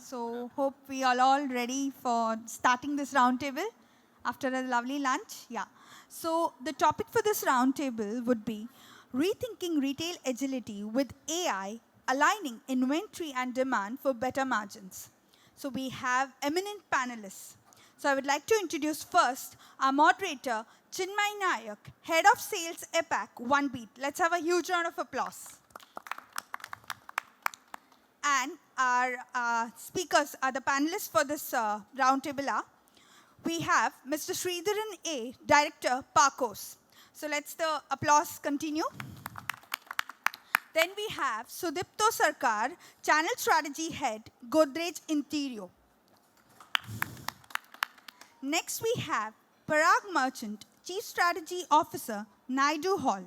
So hope we are all ready for starting this roundtable after a lovely lunch. Yeah. So the topic for this roundtable would be rethinking retail agility with AI, aligning inventory and demand for better margins. So we have eminent panelists. So I would like to introduce first our moderator, Chinmay Nayak, Head of Sales APAC, Onebeat. Let's have a huge round of applause. And our speakers are the panelists for this roundtable are. We have Mr. Shreedharan A, Director, Parcos. So let's the applause continue. Then we have Sourodipto Sarkar, Channel Strategy Head, Godrej Interior. Next we have Parag Merchant, Chief Strategy Officer, Naidu Hall.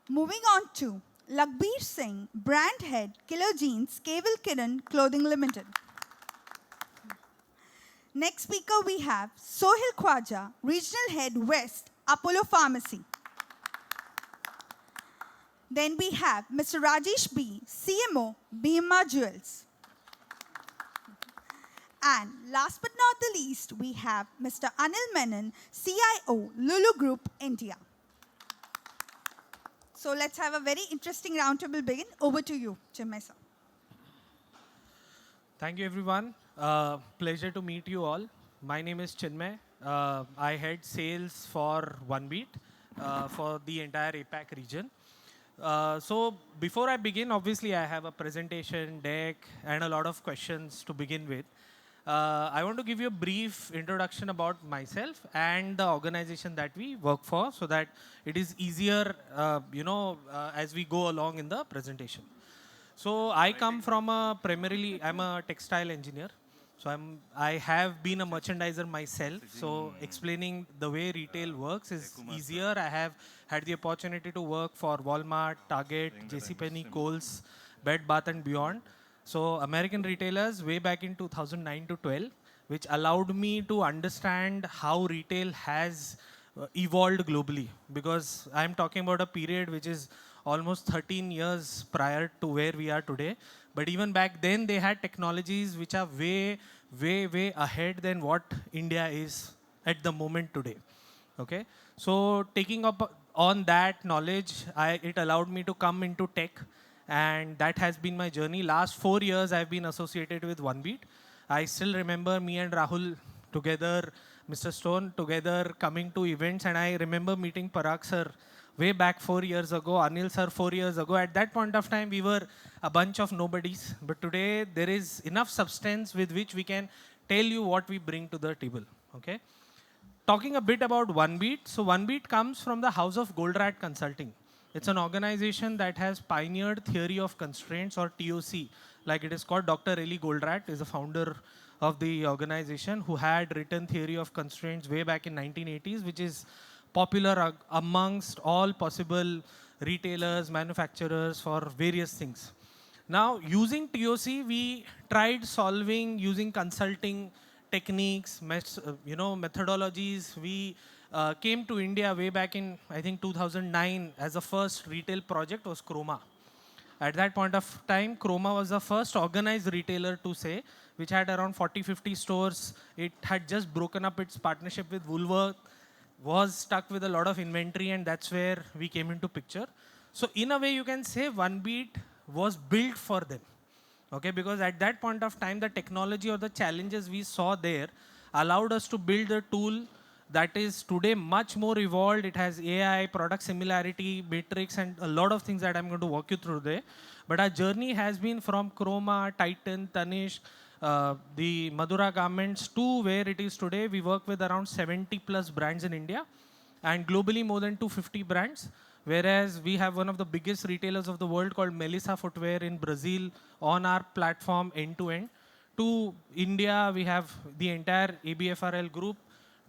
Moving on to Lakhbir Singh, Brand Head, Killer Jeans, Kewal Kiran, Clothing Limited. Next speaker we have Sohil Khwaja, Regional Head West, Apollo Pharmacy. Then we have Mr. Rajesh B, CMO, Bhima Jewels. And last but not the least, we have Mr. Anil Menon, CIO, LuLu Group, India. So let's have a very interesting roundtable begin. Over to you, Chinmay sir. Thank you, everyone. Pleasure to meet you all. My name is Chinmay. I head sales for Onebeat for the entire APAC region. So before I begin, obviously I have a presentation deck and a lot of questions to begin with. I want to give you a brief introduction about myself and the organization that we work for so that it is easier, as we go along in the presentation. So I come from I'm a textile engineer. So I have been a merchandiser myself. So explaining the way retail works is easier. I have had the opportunity to work for Walmart, Target, JCPenney, Kohl's, Bed Bath and Beyond. So American retailers way back in 2009 to 12, which allowed me to understand how retail has evolved globally. Because I'm talking about a period which is almost 13 years prior to where we are today. But even back then, they had technologies which are way ahead than what India is at the moment today. Okay, so taking up on that knowledge, it allowed me to come into tech. And that has been my journey. Last 4 years, I've been associated with Onebeat. I still remember me and Rahul together, Mr. Stone together coming to events. And I remember meeting Parag sir way back 4 years ago, Anil sir 4 years ago. At that point of time, we were a bunch of nobodies. But today, there is enough substance with which we can tell you what we bring to the table. Okay. Talking a bit about Onebeat. So Onebeat comes from the house of Goldratt Consulting. It's an organization that has pioneered theory of constraints, or TOC, like it is called. Dr. Eli Goldratt is the founder of the organization who had written theory of constraints way back in 1980s, which is popular amongst all possible retailers, manufacturers for various things. Now, using TOC, we tried solving using consulting techniques, methodologies. We came to India way back in, I think, 2009 as the first retail project was Chroma. At that point of time, Chroma was the first organized retailer to say, which had around 40-50 stores. It had just broken up its partnership with Woolworth, was stuck with a lot of inventory, and that's where we came into picture. So in a way, you can say Onebeat was built for them. Okay, because at that point of time, the technology or the challenges we saw there allowed us to build a tool that is today much more evolved. It has AI, product similarity, matrix, and a lot of things that I'm going to walk you through there. But our journey has been from Chroma, Titan, Tanishq, the Madura garments to where it is today. We work with around 70 plus brands in India and globally more than 250 brands. Whereas we have one of the biggest retailers of the world called Melissa Footwear in Brazil on our platform end to end. To India, we have the entire ABFRL group,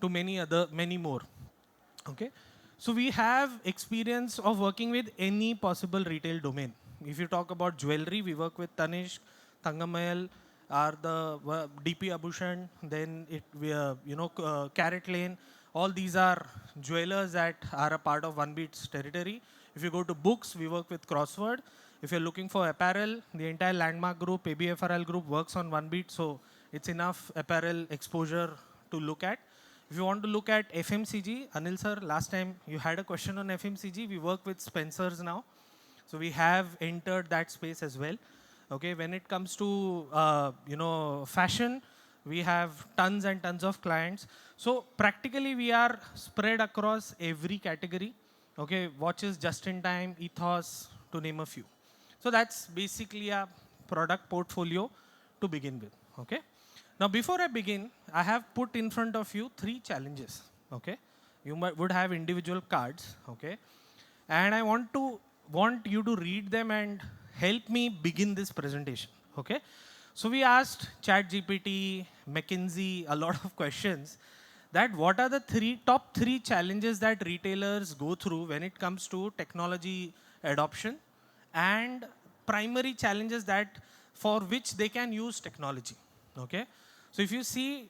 to many more. Okay, so we have experience of working with any possible retail domain. If you talk about jewelry, we work with Tanishq, Thangamayal, are the DP Abhushan, then Carrot Lane. All these are jewelers that are a part of Onebeat's territory. If you go to books, we work with Crossword. If you're looking for apparel, the entire Landmark group, ABFRL group works on Onebeat, so it's enough apparel exposure to look at. If you want to look at FMCG, Anil sir, last time you had a question on FMCG. We work with Spencer's now. So we have entered that space as well. Okay, when it comes to fashion, we have tons and tons of clients. So practically we are spread across every category. Okay, watches, just in time, ethos, to name a few. So that's basically a product portfolio to begin with. Okay. Now before I begin, I have put in front of you 3 challenges. Okay, you would have individual cards. Okay, and I want you to read them and help me begin this presentation. Okay, so we asked ChatGPT, McKinsey a lot of questions that what are the top three challenges that retailers go through when it comes to technology adoption and primary challenges that for which they can use technology. Okay, so if you see,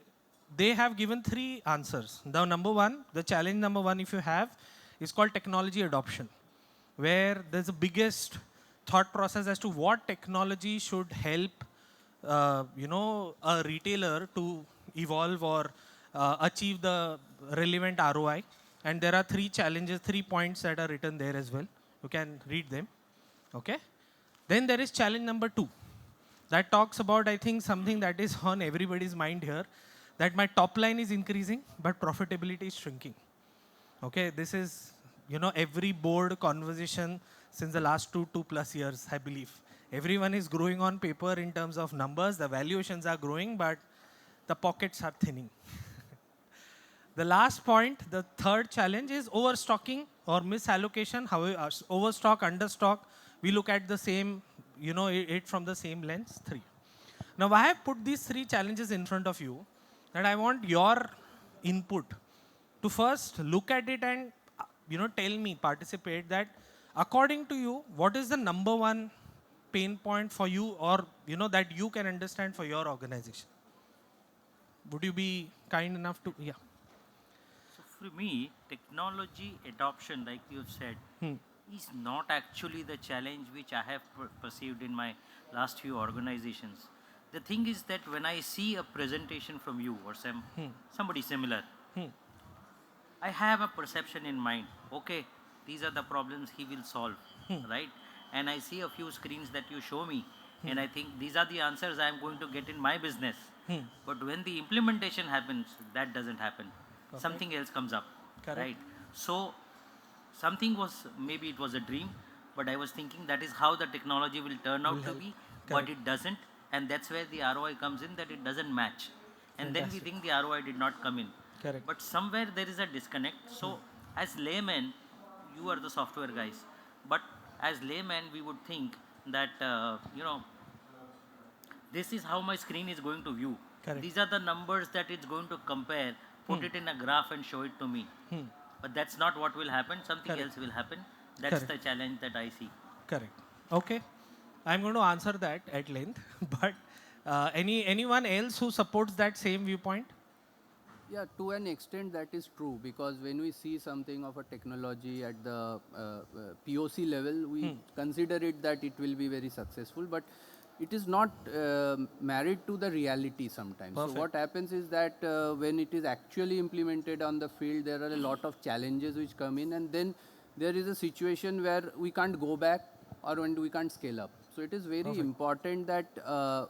they have given 3 answers. The challenge number one, if you have, is called technology adoption, where there's the biggest thought process as to what technology should help a retailer to evolve or achieve the relevant ROI. And there are 3 challenges, 3 points that are written there as well. You can read them. Okay. Then there is challenge number 2. That talks about, I think, something that is on everybody's mind here, that my top line is increasing, but profitability is shrinking. Okay, this is, every board conversation since the last 2+ years, I believe. Everyone is growing on paper in terms of numbers, the valuations are growing, but the pockets are thinning. The last point, the third challenge, is overstocking or misallocation. However, overstock, understock, we look at the same, it from the same lens, 3. Now, I have put these 3 challenges in front of you, and I want your input to first look at it and, tell me, participate that according to you, what is the number one pain point for you, or, that you can understand for your organization? Would you be kind enough to, yeah. So for me, technology adoption, like you said, is not actually the challenge which I have perceived in my last few organizations. The thing is that when I see a presentation from you or somebody similar, I have a perception in mind. Okay, these are the problems he will solve, right? And I see a few screens that you show me, and I think these are the answers I am going to get in my business. But when the implementation happens, that doesn't happen. Okay. Something else comes up, Correct. right? So something was, maybe it was a dream, but I was thinking that is how the technology will turn out to be, Correct. but it doesn't. And that's where the ROI comes in, that it doesn't match. And then we think the ROI did not come in. Correct. But somewhere there is a disconnect. So as laymen, you are the software guys. But as laymen, we would think that, this is how my screen is going to view. Correct. These are the numbers that it's going to compare, put it in a graph and show it to me. But that's not what will happen. Something Correct. else will happen. That's Correct. the challenge that I see. Correct. Okay. I'm going to answer that at length, but anyone else who supports that same viewpoint? Yeah, to an extent that is true, because when we see something of a technology at the POC level, we consider it that it will be very successful, but it is not married to the reality sometimes. Perfect. So what happens is that when it is actually implemented on the field, there are a lot of challenges which come in, and then there is a situation where we can't go back or when we can't scale up. So it is very important that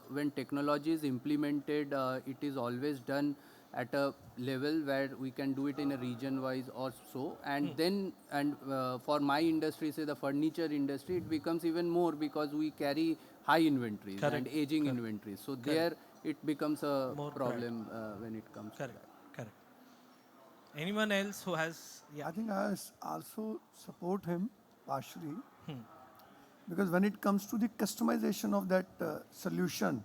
when technology is implemented, it is always done at a level where we can do it in a region wise or so. And then, for my industry, say the furniture industry, it becomes even more because we carry high inventories and aging inventories. So there it becomes a More problem when it comes to that. Correct. Anyone else who has, I think I also support him partially, because when it comes to the customization of that solution,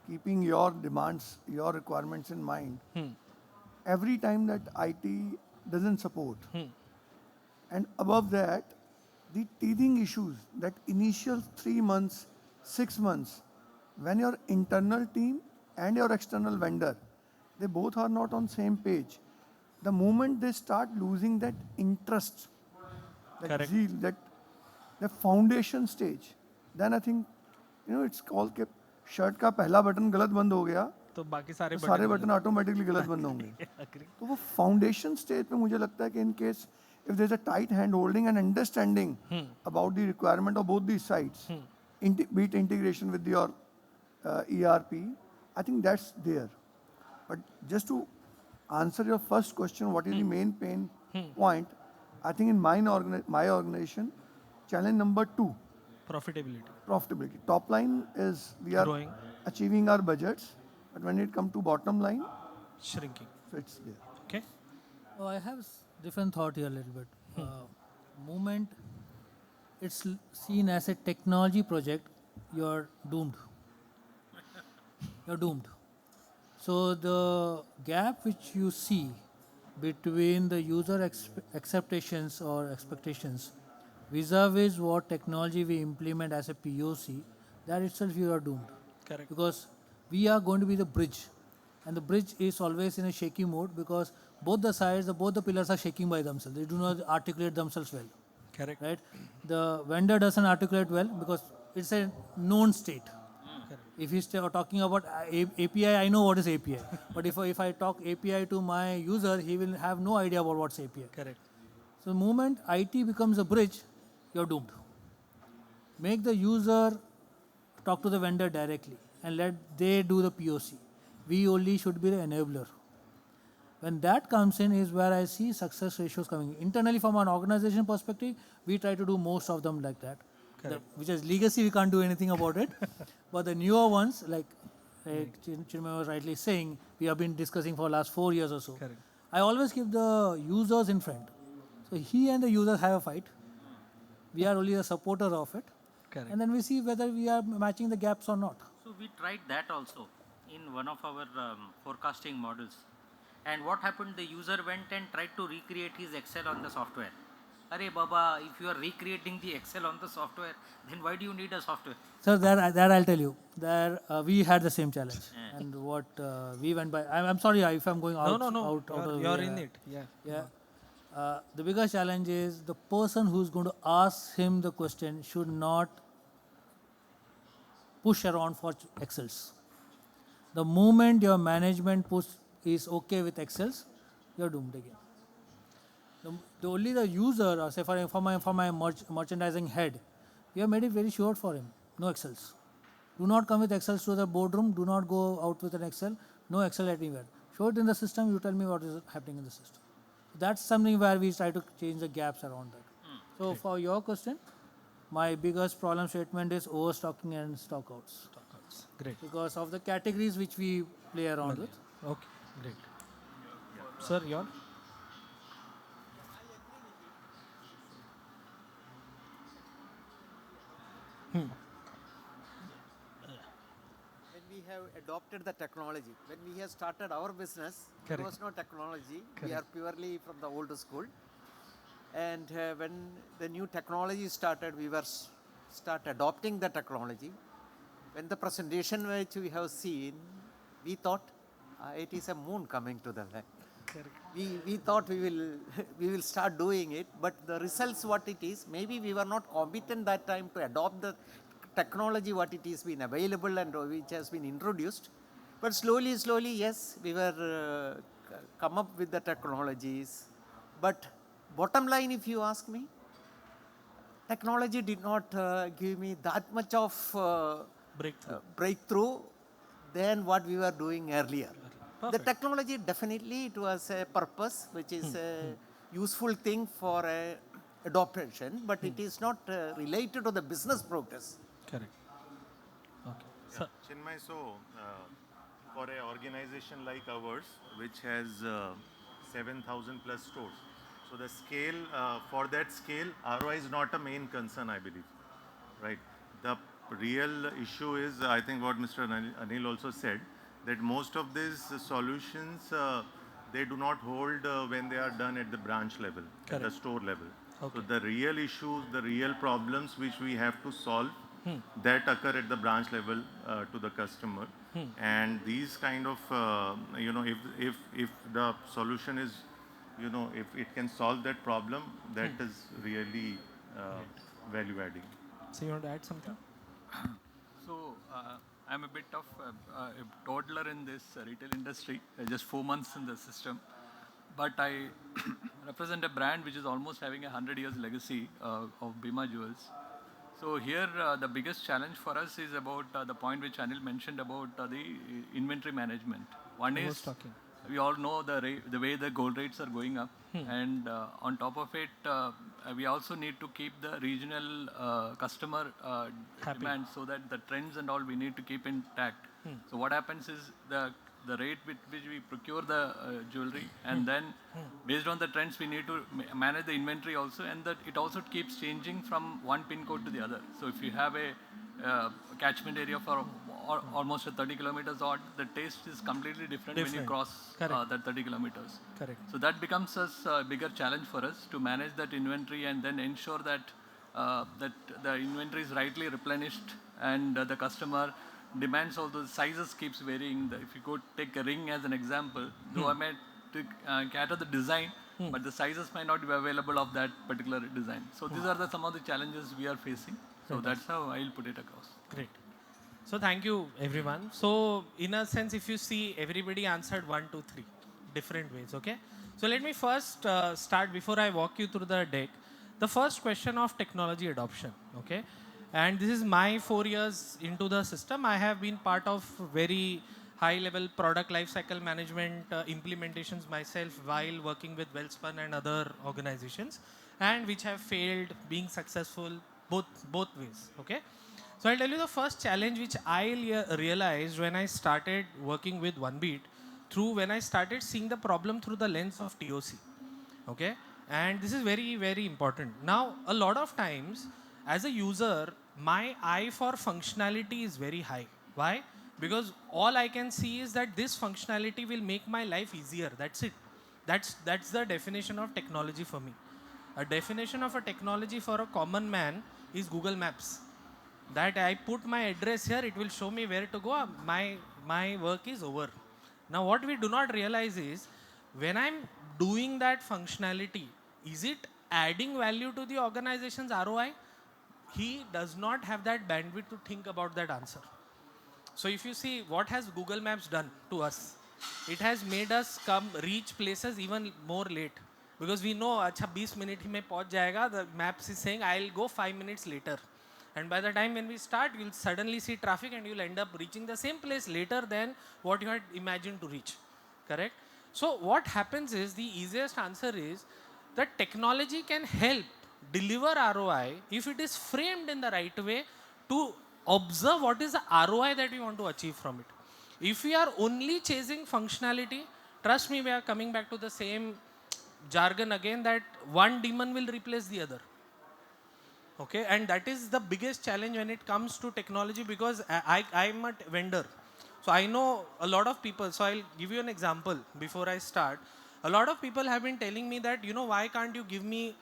keeping your demands, your requirements in mind, every time that IT doesn't support, and above that, the teething issues, that initial 3 months, 6 months, when your internal team and your external vendor, they both are not on same page, the moment they start losing that interest, that Correct. zeal, that the foundation stage, then I think, it's called कि shirt का पहला button गलत बंद हो गया तो बाकी सारे तो सारे बटन ऑटोमेटिकली गलत बंद होंगे तो वो फाउंडेशन स्टेज पे मुझे लगता है कि in case if there is a tight hand holding and understanding about the requirement of both the sides be it integration with your ERP, I think that's there. But just to answer your first question, what is the main pain point? I think in my organization, challenge number 2, Profitability. profitability. Top line is we are Growing. achieving our budgets, but when it comes to bottom line, Shrinking. so it's there. Okay. Oh, I have different thought here a little bit. Movement, it's seen as a technology project. You're doomed. You're doomed. So the gap which you see between the user acceptations or expectations vis-a-vis what technology we implement as a POC, that itself you are doomed. Correct. Because we are going to be the bridge. And the bridge is always in a shaky mode because both the sides, both the pillars are shaking by themselves. They do not articulate themselves well. Correct. Right? The vendor doesn't articulate well because it's a known state. If he's talking about API, I know what is API. But if I talk API to my user, he will have no idea about what's API. Correct. So the moment IT becomes a bridge, you're doomed. Make the user talk to the vendor directly and let they do the POC. We only should be the enabler. When that comes in is where I see success ratios coming. Internally from an organization perspective, we try to do most of them like that. Which is legacy, we can't do anything about it. But the newer ones, like Chinmay was rightly saying, we have been discussing for the last 4 years or so. Correct. I always keep the users in front. So he and the users have a fight. We are only a supporter of it. Correct. And then we see whether we are matching the gaps or not. So we tried that also in one of our forecasting models. And what happened? The user went and tried to recreate his Excel on the software. Arey Baba, if you are recreating the Excel on the software, then why do you need a software? So that I'll tell you. There we had the same challenge. And what we went by, I'm sorry if I'm going out. No. Out of You're in it. Yeah. Yeah. The biggest challenge is the person who's going to ask him the question should not push around for Excels. The moment your management push is okay with Excels, you're doomed again. Only the user, or say for my merchandising head, we have made it very short for him. No Excels. Do not come with Excels to the boardroom. Do not go out with an Excel. No Excel anywhere. Show it in the system. You tell me what is happening in the system. That's something where we try to change the gaps around that. So for your question, my biggest problem statement is overstocking and stockouts. Great. Because of the categories which we play around with. Okay. Great. Sir, your? When we have adopted the technology, when we have started our business, there was no technology. We are purely from the old school. And when the new technology started, we were start adopting the technology. When the presentation which we have seen, we thought it is a moon coming to the land. We thought we will start doing it, but the results what it is, maybe we were not competent that time to adopt the technology what it is been available and which has been introduced. But slowly, yes, we were come up with the technologies. But bottom line, if you ask me, technology did not give me that much of breakthrough than what we were doing earlier. Perfect. The technology definitely it was a purpose which is a useful thing for adoption, but it is not related to the business progress. Correct. Okay. Sir. Chinmay, so for an organization like ours, which has 7,000 plus stores, so the scale, for that scale, ROI is not a main concern, I believe, right? The real issue is, I think what Mr. Anil also said, that most of these solutions, they do not hold when they are done at the branch level, at the store level. Okay. So the real issues, the real problems which we have to solve, that occur at the branch level to the customer. And these kind of, if the solution is, if it can solve that problem, that is really value adding. So you want to add something? So I'm a bit of a toddler in this retail industry, just 4 months in the system. But I represent a brand which is almost having 100 years legacy of Bima Jewels. So here the biggest challenge for us is about the point which Anil mentioned about the inventory management. One is Overstocking. we all know the way the gold rates are going up, and on top of it, we also need to keep the regional customer demand, so that the trends and all we need to keep intact. So what happens is the rate with which we procure the jewelry, and then based on the trends we need to manage the inventory also, and that it also keeps changing from one pin code to the other. So if you have a catchment area for almost 30 kilometers odd, the taste is completely different when you cross that 30 kilometers. Correct. So that becomes a bigger challenge for us to manage that inventory and then ensure that that the inventory is rightly replenished, and the customer demands, all those sizes keeps varying. If you go take a ring as an example, though I may to, cater the design, but the sizes might not be available of that particular design. So these are some of the challenges we are facing. So that's how I'll put it across. Great. So thank you, everyone. So in a sense, if you see, everybody answered 1, 2, 3 different ways. Okay. So let me first start before I walk you through the deck. The first question of technology adoption. Okay. And this is my 4 years into the system. I have been part of very high-level product lifecycle management implementations myself while working with Wellspun and other organizations, and which have failed, being successful both ways. Okay. So I'll tell you the first challenge which I realized when I started working with Onebeat, when I started seeing the problem through the lens of TOC. Okay. And this is very, very important. Now, a lot of times, as a user, my eye for functionality is very high. Why? Because all I can see is that this functionality will make my life easier. That's it. That's the definition of technology for me. A definition of a technology for a common man is Google Maps. That I put my address here, it will show me where to go. My work is over. Now, what we do not realize is, when I'm doing that functionality, is it adding value to the organization's ROI? He does not have that bandwidth to think about that answer. So if you see, what has Google Maps done to us? It has made us reach places even more late. Because we know, acha 20 minutes mein pahunch jayega, the maps is saying, I'll go 5 minutes later. And by the time when we start, you'll suddenly see traffic and you'll end up reaching the same place later than what you had imagined to reach. Correct? So what happens is, the easiest answer is that technology can help deliver ROI if it is framed in the right way to observe what is the ROI that we want to achieve from it. If we are only chasing functionality, trust me, we are coming back to the same jargon again, that one demon will replace the other. Okay, and that is the biggest challenge when it comes to technology, because I'm a vendor. So I know a lot of people. So I'll give you an example before I start. A lot of people have been telling me that, why can't you give me,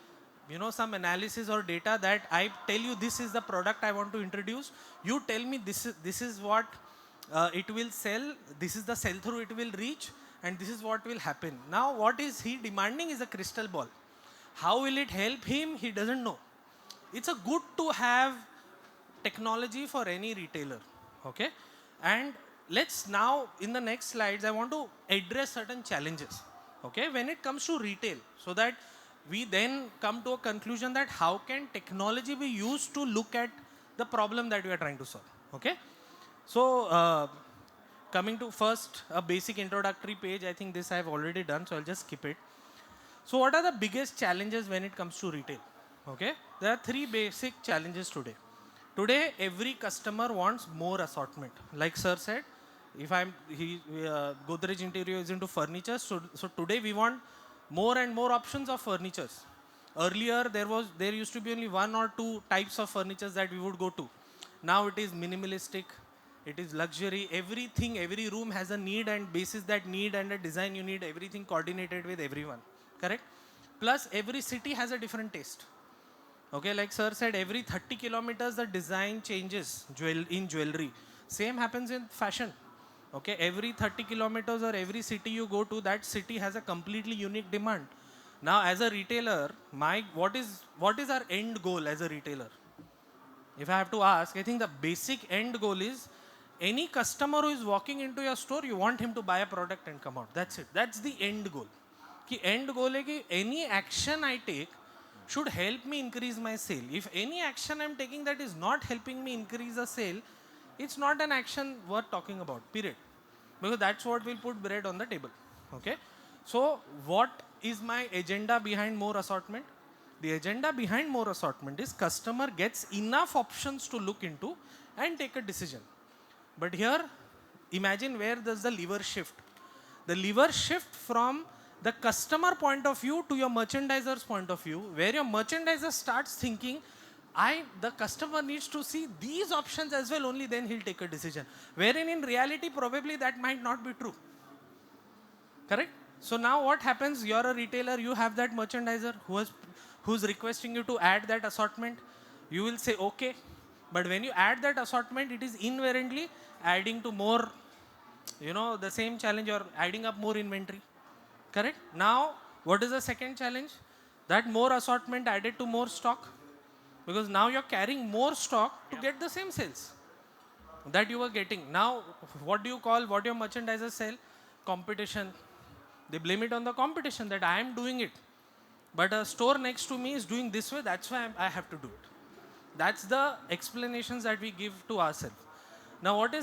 some analysis or data that I tell you this is the product I want to introduce. You tell me this is what it will sell. This is the sell through it will reach, and this is what will happen. Now, what is he demanding is a crystal ball. How will it help him? He doesn't know. It's a good to have technology for any retailer. Okay. And let's now, in the next slides, I want to address certain challenges. Okay. When it comes to retail, so that we then come to a conclusion that how can technology be used to look at the problem that we are trying to solve. Okay. So coming to first a basic introductory page, I think this I have already done, so I'll just skip it. So what are the biggest challenges when it comes to retail? Okay, there are 3 basic challenges today. Today, every customer wants more assortment. Like sir said, if Godrej Interior is into furniture, so today we want more and more options of furnitures. Earlier, there used to be only 1 or 2 types of furnitures that we would go to. Now it is minimalistic, it is luxury. Everything, every room has a need, and basis that need and a design, you need everything coordinated with everyone. Correct? Plus, every city has a different taste. Okay, like sir said, every 30 kilometers the design changes in jewelry. Same happens in fashion. Okay, every 30 kilometers or every city you go to, that city has a completely unique demand. Now, as a retailer, what is our end goal as a retailer? If I have to ask, I think the basic end goal is any customer who is walking into your store, you want him to buy a product and come out. That's it. That's the end goal. Ki end goal hai ki any action I take should help me increase my sale. If any action I'm taking that is not helping me increase a sale, it's not an action worth talking about, period. Because that's what will put bread on the table. Okay? So what is my agenda behind more assortment? The agenda behind more assortment is customer gets enough options to look into and take a decision. But here, imagine where does the lever shift. The lever shift from the customer point of view to your merchandiser's point of view, where your merchandiser starts thinking, the customer needs to see these options as well, only then he'll take a decision. Wherein in reality, probably that might not be true. Correct? So now what happens? You're a retailer, you have that merchandiser who's requesting you to add that assortment. You will say, okay. But when you add that assortment, it is inherently adding to more, the same challenge, you're adding up more inventory. Correct? Now, what is the second challenge? That more assortment added to more stock. Because now you're carrying more stock to get the same sales that you were getting. Now, what do you call what your merchandisers sell? Competition. They blame it on the competition that I am doing it. But a store next to me is doing this way, that's why I have to do it. That's the explanations that we give to ourselves. Now, what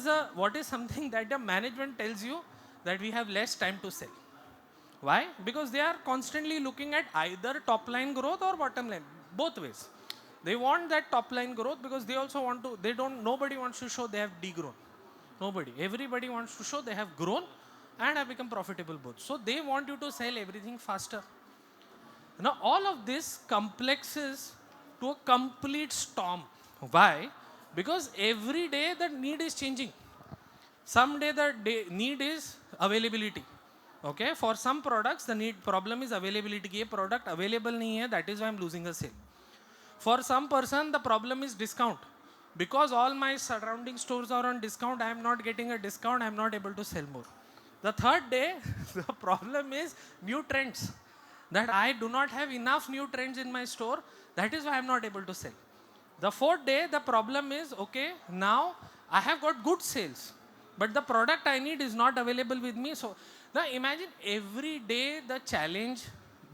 is something that the management tells you? That we have less time to sell. Why? Because they are constantly looking at either top line growth or bottom line, both ways. They want that top line growth because they also want to, nobody wants to show they have degrown. Nobody. Everybody wants to show they have grown and have become profitable both. So they want you to sell everything faster. Now all of this complexes to a complete storm. Why? Because every day the need is changing. Some day the need is availability. Okay, for some products the problem is availability. Ye product available nahi hai, that is why I'm losing a sale. For some person the problem is discount. Because all my surrounding stores are on discount, I am not getting a discount, I am not able to sell more. The third day, the problem is new trends. That I do not have enough new trends in my store, that is why I am not able to sell. The fourth day, the problem is, okay, now I have got good sales, but the product I need is not available with me. So now imagine every day the challenge,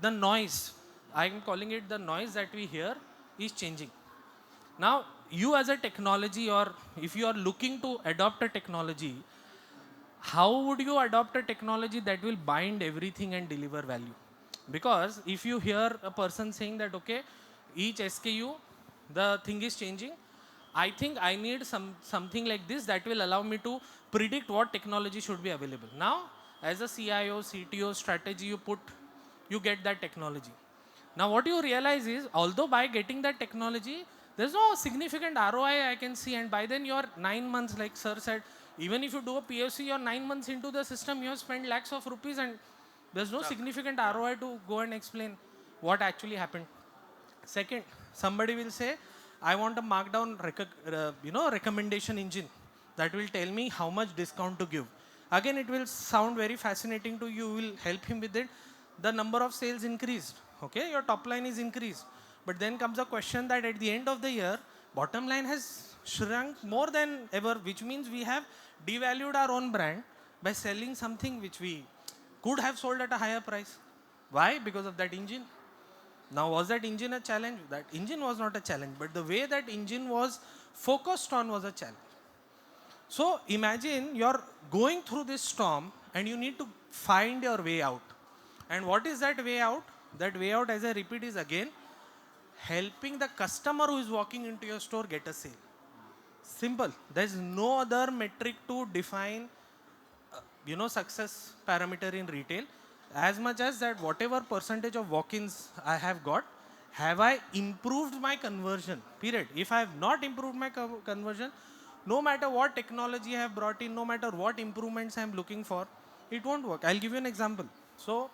the noise, I am calling it the noise that we hear is changing. Now, you as a technology, or if you are looking to adopt a technology, how would you adopt a technology that will bind everything and deliver value? Because if you hear a person saying that, okay, each SKU, the thing is changing, I think I need something like this that will allow me to predict what technology should be available. Now, as a CIO, CTO strategy, you get that technology. Now, what you realize is, although by getting that technology, there's no significant ROI I can see, and by then you're 9 months, like sir said, even if you do a POC, you're 9 months into the system, you have spent lakhs of rupees, and there's no significant ROI to go and explain what actually happened. Second, somebody will say, I want a markdown recommendation engine that will tell me how much discount to give. Again, it will sound very fascinating to you. You will help him with it. The number of sales increased. Okay, your top line is increased. But then comes a question that at the end of the year, bottom line has shrunk more than ever, which means we have devalued our own brand by selling something which we could have sold at a higher price. Why? Because of that engine. Now, was that engine a challenge? That engine was not a challenge, but the way that engine was focused on was a challenge. So imagine you're going through this storm and you need to find your way out. And what is that way out? That way out, as I repeat, is again helping the customer who is walking into your store get a sale. Simple. There's no other metric to define success parameter in retail, as much as that whatever percentage of walk-ins I have got, have I improved my conversion, period. If I have not improved my conversion, no matter what technology I have brought in, no matter what improvements I am looking for, it won't work. I'll give you an example. So,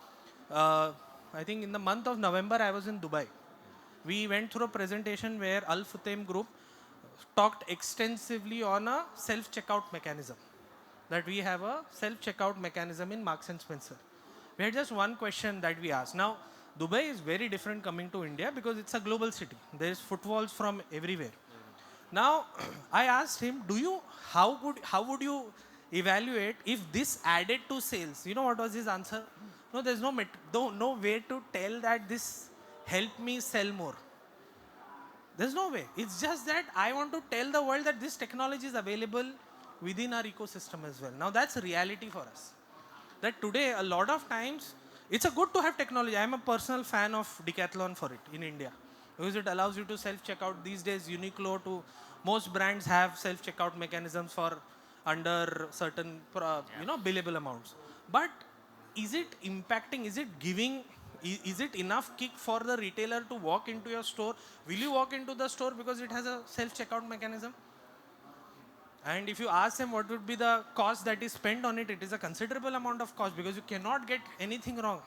I think in the month of November, I was in Dubai. We went through a presentation where Al Futtaim Group talked extensively on a self-checkout mechanism. That we have a self-checkout mechanism in Marks and Spencer. We had just one question that we asked. Now, Dubai is very different coming to India because it's a global city. There's footfalls from everywhere. Now, I asked him, how would you evaluate if this added to sales? You know what was his answer? No, there's no way to tell that this helped me sell more. There's no way. It's just that I want to tell the world that this technology is available within our ecosystem as well. Now that's a reality for us. That today, a lot of times, it's a good to have technology. I'm a personal fan of Decathlon for it in India. Because it allows you to self-checkout. These days, Uniqlo to most brands have self-checkout mechanisms for under certain, billable amounts. But is it impacting? Is it giving? Is it enough kick for the retailer to walk into your store? Will you walk into the store because it has a self-checkout mechanism? And if you ask them what would be the cost that is spent on it, it is a considerable amount of cost because you cannot get anything wrong.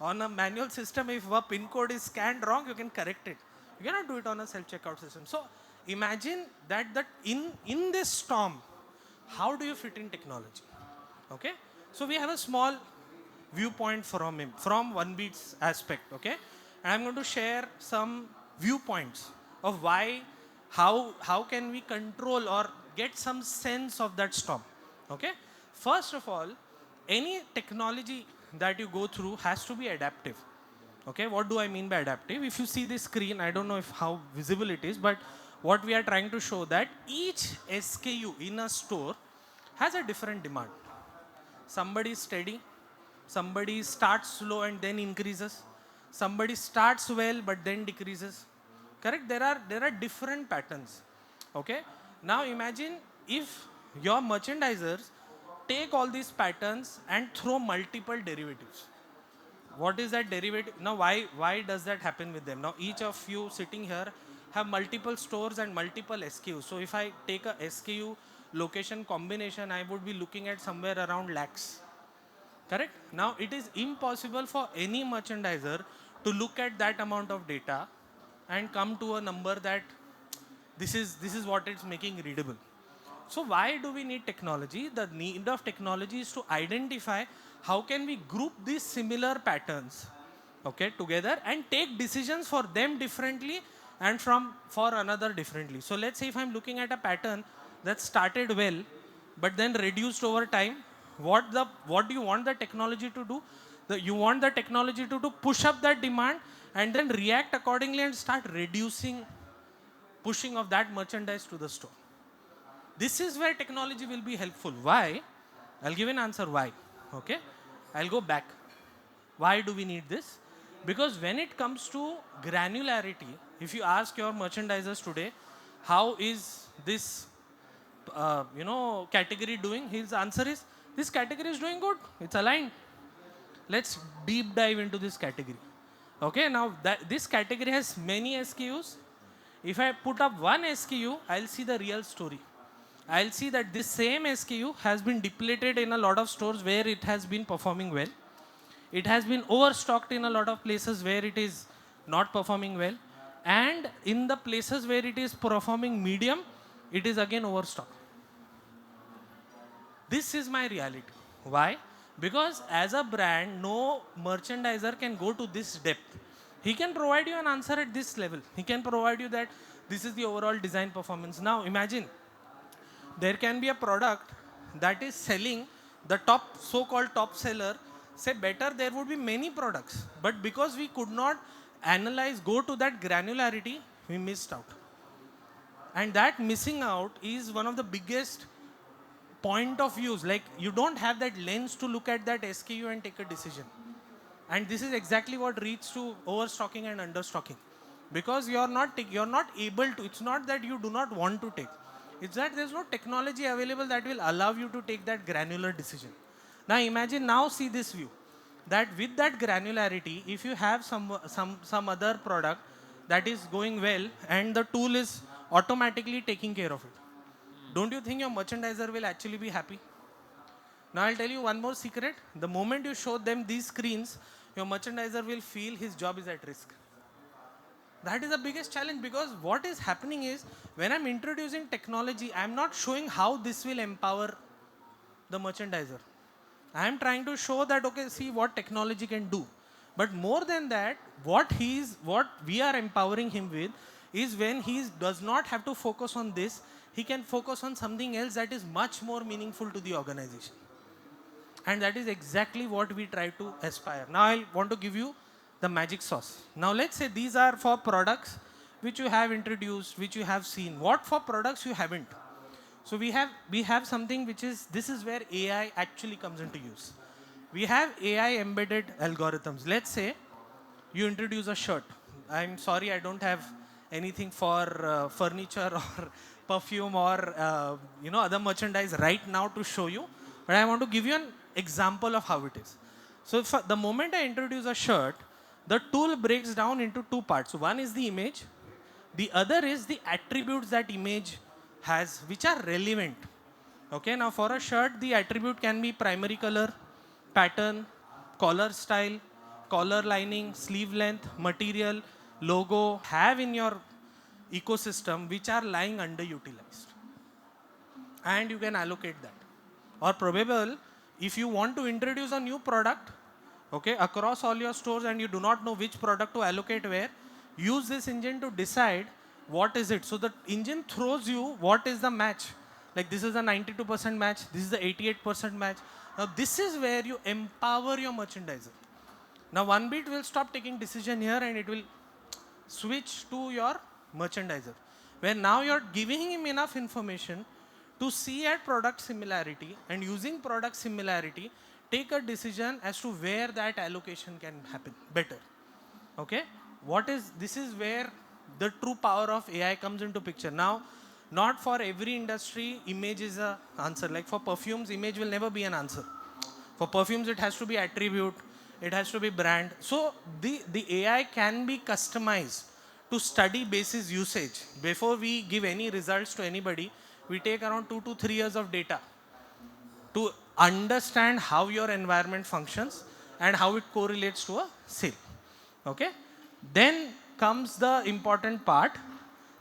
On a manual system, if a pin code is scanned wrong, you can correct it. You cannot do it on a self-checkout system. So imagine that in this storm, how do you fit in technology? Okay? So we have a small viewpoint from him, from Onebeat's aspect. Okay? And I'm going to share some viewpoints of how can we control or get some sense of that storm. Okay? First of all, any technology that you go through has to be adaptive. Okay, what do I mean by adaptive? If you see this screen, I don't know how visible it is, but what we are trying to show that each SKU in a store has a different demand. Somebody is steady, somebody starts slow and then increases, somebody starts well but then decreases. Correct? There are different patterns. Okay? Now imagine if your merchandisers take all these patterns and throw multiple derivatives. What is that derivative? Now why does that happen with them? Now each of you sitting here have multiple stores and multiple SKUs. So if I take a SKU location combination, I would be looking at somewhere around lakhs. Correct? Now it is impossible for any merchandiser to look at that amount of data and come to a number that this is what it's making readable. So why do we need technology? The need of technology is to identify how can we group these similar patterns, okay, together and take decisions for them differently and for another differently. So let's say if I'm looking at a pattern that started well but then reduced over time, what do you want the technology to do? You want the technology to push up that demand and then react accordingly and start reducing pushing of that merchandise to the store. This is where technology will be helpful. Why? I'll give an answer why. Okay? I'll go back. Why do we need this? Because when it comes to granularity, if you ask your merchandisers today, how is this category doing? His answer is, this category is doing good. It's aligned. Let's deep dive into this category. Okay, now this category has many SKUs. If I put up one SKU, I'll see the real story. I'll see that this same SKU has been depleted in a lot of stores where it has been performing well. It has been overstocked in a lot of places where it is not performing well. And in the places where it is performing medium, it is again overstocked. This is my reality. Why? Because as a brand, no merchandiser can go to this depth. He can provide you an answer at this level. He can provide you that this is the overall design performance. Now imagine, there can be a product that is selling the top, so-called top seller. Say better, there would be many products. But because we could not analyze, go to that granularity, we missed out. And that missing out is one of the biggest point of views. Like you don't have that lens to look at that SKU and take a decision. And this is exactly what leads to overstocking and understocking. Because you're not able to, it's not that you do not want to take. It's that there's no technology available that will allow you to take that granular decision. Now imagine, now see this view. That with that granularity, if you have some other product that is going well and the tool is automatically taking care of it, don't you think your merchandiser will actually be happy? Now I'll tell you one more secret. The moment you show them these screens, your merchandiser will feel his job is at risk. That is the biggest challenge, because what is happening is when I'm introducing technology, I'm not showing how this will empower the merchandiser. I'm trying to show that, okay, see what technology can do. But more than that, what we are empowering him with is when he does not have to focus on this, he can focus on something else that is much more meaningful to the organization. And that is exactly what we try to aspire. Now I want to give you the magic sauce. Now let's say these are for products which you have introduced, which you have seen. What for products you haven't? So we have something which is, this is where AI actually comes into use. We have AI embedded algorithms. Let's say you introduce a shirt. I'm sorry, I don't have anything for furniture or perfume or other merchandise right now to show you, but I want to give you an example of how it is. So the moment I introduce a shirt, the tool breaks down into two parts. One is the image, the other is the attributes that image has, which are relevant. Okay, now for a shirt, the attribute can be primary color, pattern, collar style, collar lining, sleeve length, material, logo, have in your ecosystem which are lying underutilized. And you can allocate that. Or probable, if you want to introduce a new product, okay, across all your stores and you do not know which product to allocate where, use this engine to decide what is it. So the engine throws you what is the match. Like this is a 92% match, this is the 88% match. Now this is where you empower your merchandiser. Now Onebeat will stop taking decision here and it will switch to your merchandiser, where now you're giving him enough information to see at product similarity, and using product similarity, take a decision as to where that allocation can happen better. Okay? This is where the true power of AI comes into picture. Now, not for every industry, image is an answer. Like for perfumes, image will never be an answer. For perfumes, it has to be attribute, it has to be brand. So the AI can be customized to study basis usage. Before we give any results to anybody, we take around 2 to 3 years of data to understand how your environment functions and how it correlates to a sale. Okay? Then comes the important part,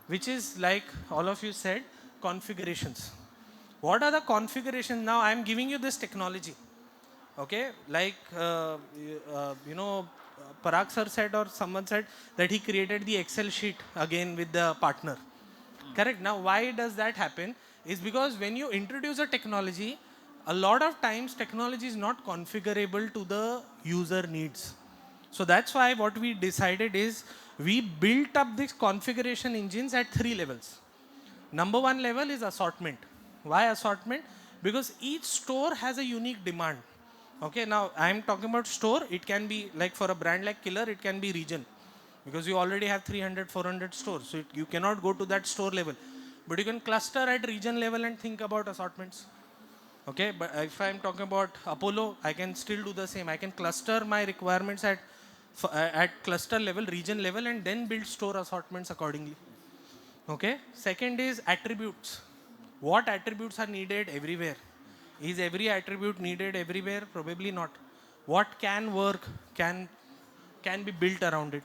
which is like all of you said, configurations. What are the configurations? Now I am giving you this technology. Okay, like Parag sir said, or someone said that he created the Excel sheet again with the partner. Correct. Now why does that happen? Is because when you introduce a technology, a lot of times technology is not configurable to the user needs. So that's why what we decided is we built up these configuration engines at 3 levels. Number 1 level is assortment. Why assortment? Because each store has a unique demand. Okay, now I am talking about store. It can be like for a brand like Killer, it can be region. Because you already have 300, 400 stores. So you cannot go to that store level. But you can cluster at region level and think about assortments. Okay, but if I am talking about Apollo, I can still do the same. I can cluster my requirements at cluster level, region level, and then build store assortments accordingly. Okay, second is attributes. What attributes are needed everywhere? Is every attribute needed everywhere? Probably not. What can work, can be built around it.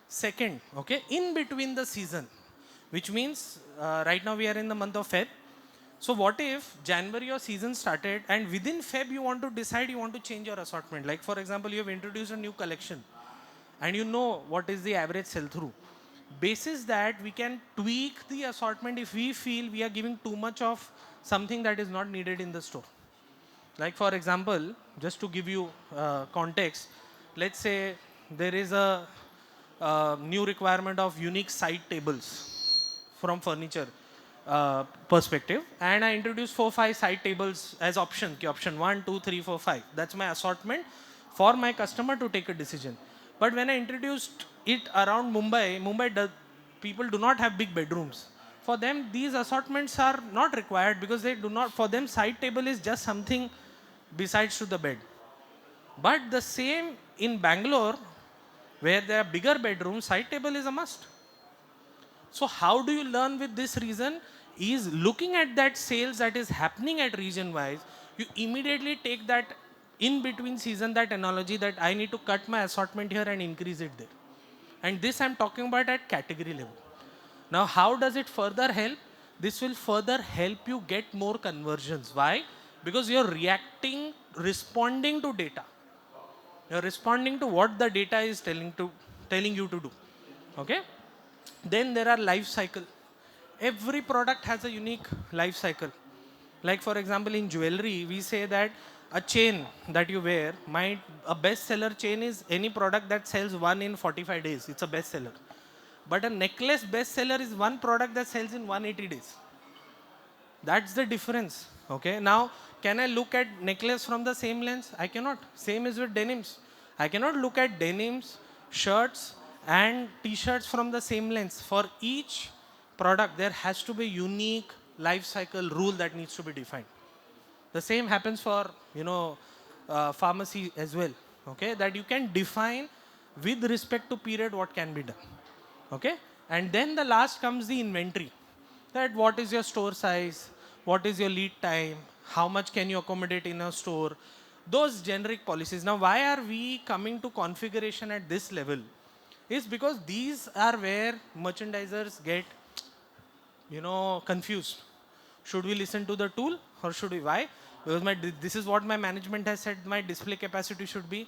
Second, okay, in between the season, which means right now we are in the month of Feb. So what if January your season started and within Feb you want to decide you want to change your assortment. Like for example, you have introduced a new collection and you know what is the average sell-through. Basis that we can tweak the assortment if we feel we are giving too much of something that is not needed in the store. Like for example, just to give you context, let's say there is a new requirement of unique side tables from furniture perspective, and I introduce 4-5 side tables as option. Option 1, 2, 3, 4, 5. That's my assortment for my customer to take a decision. But when I introduced it around Mumbai, people do not have big bedrooms. For them, these assortments are not required because they do not. For them, side table is just something besides to the bed. But the same in Bangalore, where there are bigger bedrooms, side table is a must. So how do you learn with this reason? Is looking at that sales that is happening at region wise, you immediately take that in between season, that analogy that I need to cut my assortment here and increase it there. And this I'm talking about at category level. Now how does it further help? This will further help you get more conversions. Why? Because you're responding to data. You're responding to what the data is telling you to do. Okay? Then there are life cycle. Every product has a unique life cycle. Like for example, in jewelry, we say that a chain that you wear a bestseller chain is any product that sells one in 45 days. It's a bestseller. But a necklace bestseller is one product that sells in 180 days. That's the difference. Okay. Now, can I look at necklace from the same lens? I cannot. Same is with denims. I cannot look at denims, shirts, and t-shirts from the same lens. For each product, there has to be unique life cycle rule that needs to be defined. The same happens for pharmacy as well. Okay, that you can define with respect to period what can be done. Okay, and then the last comes the inventory. That what is your store size, what is your lead time, how much can you accommodate in a store, those generic policies. Now, why are we coming to configuration at this level? Is because these are where merchandisers get confused. Should we listen to the tool or should we? Why? Because this is what my management has said my display capacity should be.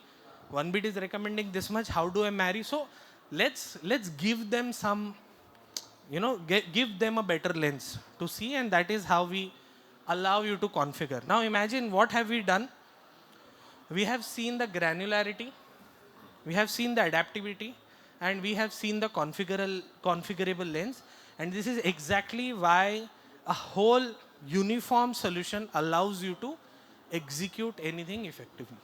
Onebeat is recommending this much. How do I marry? So let's give them some, give them a better lens to see, and that is how we allow you to configure. Now imagine what have we done? We have seen the granularity, we have seen the adaptivity, and we have seen the configurable lens. And this is exactly why a whole uniform solution allows you to execute anything effectively.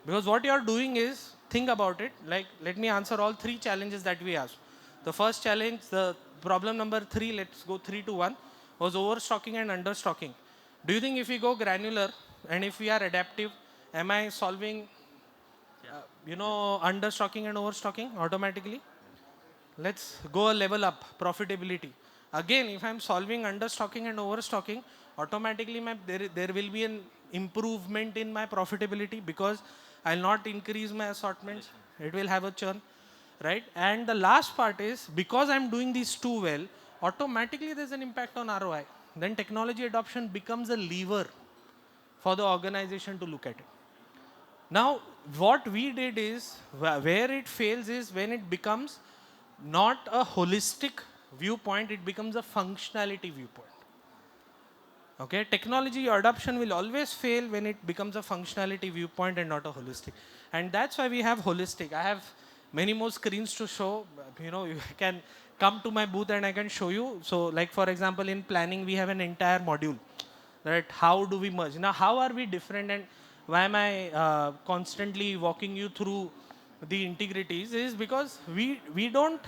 Because what you are doing is, think about it, like let me answer all three challenges that we asked. The first challenge, the problem number 3, let's go 3 to 1, was overstocking and understocking. Do you think if we go granular and if we are adaptive, am I solving, understocking and overstocking automatically? Let's go a level up, profitability. Again, if I'm solving understocking and overstocking, automatically there will be an improvement in my profitability because I'll not increase my assortments. It will have a churn, right? And the last part is, because I'm doing these two well, automatically there's an impact on ROI. Then technology adoption becomes a lever for the organization to look at it. Now, what we did is, where it fails is when it becomes not a holistic viewpoint, it becomes a functionality viewpoint. Okay, technology adoption will always fail when it becomes a functionality viewpoint and not a holistic. And that's why we have holistic. I have many more screens to show. You can come to my booth and I can show you. So like for example, in planning, we have an entire module. Right? How do we merge? Now, how are we different, and why am I constantly walking you through the integrities? Is because we don't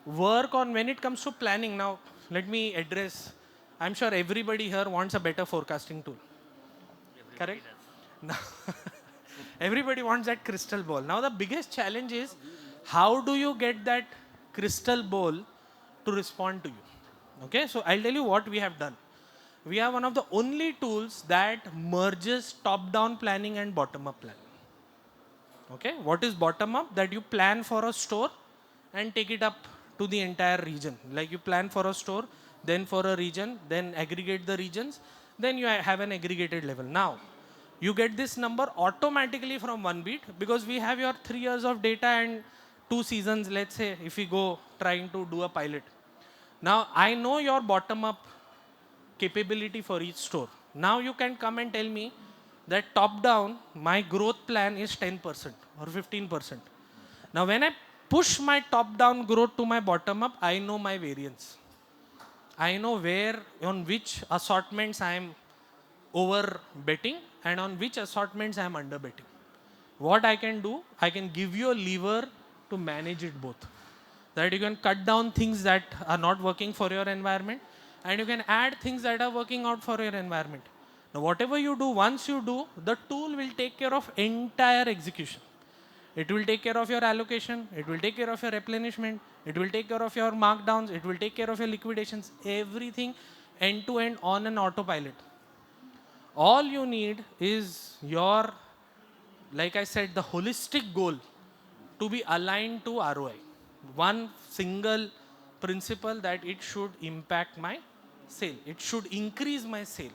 work on when it comes to planning. Now, let me address. I'm sure everybody here wants a better forecasting tool. Correct? Now, everybody wants that crystal ball. Now, the biggest challenge is, how do you get that crystal ball to respond to you? Okay, so I'll tell you what we have done. We are one of the only tools that merges top-down planning and bottom-up planning. Okay, what is bottom-up? That you plan for a store and take it up to the entire region. Like you plan for a store, then for a region, then aggregate the regions, then you have an aggregated level. Now, you get this number automatically from Onebeat because we have your 3 years of data and 2 seasons, let's say, if we go trying to do a pilot. Now, I know your bottom-up capability for each store. Now you can come and tell me that top-down, my growth plan is 10% or 15%. Now, when I push my top-down growth to my bottom-up, I know my variance. I know on which assortments I am over betting and on which assortments I am under betting. What I can do, I can give you a lever to manage it both. That you can cut down things that are not working for your environment, and you can add things that are working out for your environment. Now, whatever you do, once you do, the tool will take care of entire execution. It will take care of your allocation. It will take care of your replenishment. It will take care of your markdowns. It will take care of your liquidations. Everything end to end on an autopilot. All you need is your, like I said, the holistic goal to be aligned to ROI. One single principle that it should impact my sale. It should increase my sale.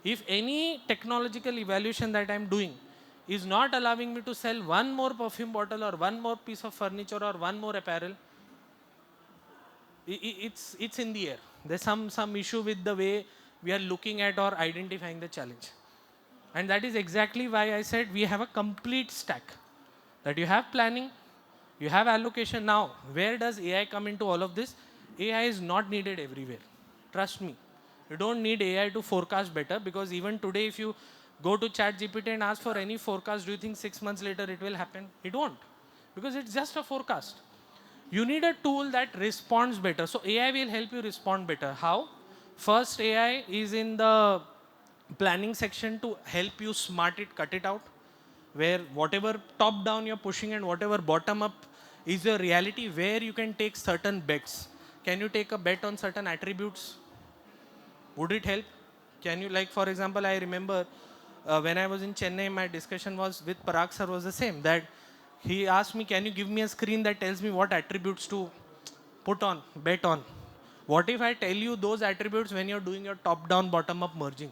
If any technological evaluation that I'm doing is not allowing me to sell one more perfume bottle or one more piece of furniture or one more apparel, it's in the air. There's some issue with the way we are looking at or identifying the challenge. And that is exactly why I said we have a complete stack. That you have planning, you have allocation. Now, where does AI come into all of this? AI is not needed everywhere. Trust me. You don't need AI to forecast better, because even today, if you go to ChatGPT and ask for any forecast, do you think 6 months later it will happen? It won't, because it's just a forecast. You need a tool that responds better. So AI will help you respond better. How? First, AI is in the planning section to help you smart it, cut it out, where whatever top down you're pushing and whatever bottom up is your reality, where you can take certain bets. Can you take a bet on certain attributes? Would it help? Can you, like, for example, I remember when I was in Chennai, my discussion was with Parag sir was the same, that he asked me, can you give me a screen that tells me what attributes to put on, bet on? What if I tell you those attributes when you're doing your top-down, bottom-up merging?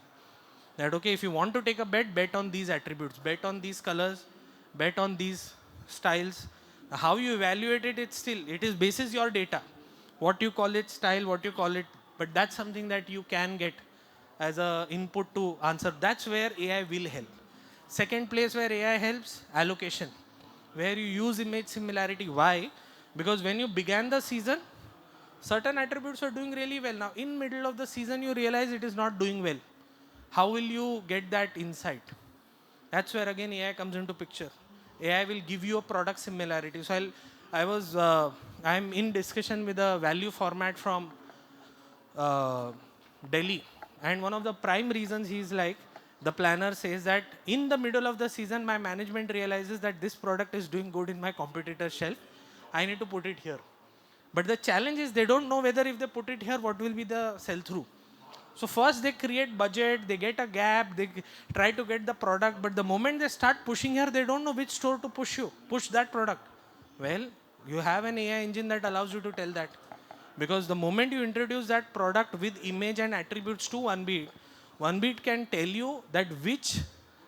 That, okay, if you want to take a bet on these attributes, bet on these colors, bet on these styles. How you evaluate it, it is basis your data. What you call it style, what you call it, but that's something that you can get as a input to answer. That's where AI will help. Second place where AI helps, allocation, where you use image similarity. Why? Because when you began the season, certain attributes are doing really well. Now, in middle of the season, you realize it is not doing well. How will you get that insight? That's where again AI comes into picture. AI will give you a product similarity. So I'm in discussion with a value format from Delhi, and one of the prime reasons he's like, the planner says that in the middle of the season, my management realizes that this product is doing good in my competitor's shelf. I need to put it here. But the challenge is they don't know whether if they put it here, what will be the sell-through. So first they create budget, they get a gap, they try to get the product, but the moment they start pushing here, they don't know which store to push that product. Well, you have an AI engine that allows you to tell that. Because the moment you introduce that product with image and attributes to Onebeat, Onebeat can tell you that which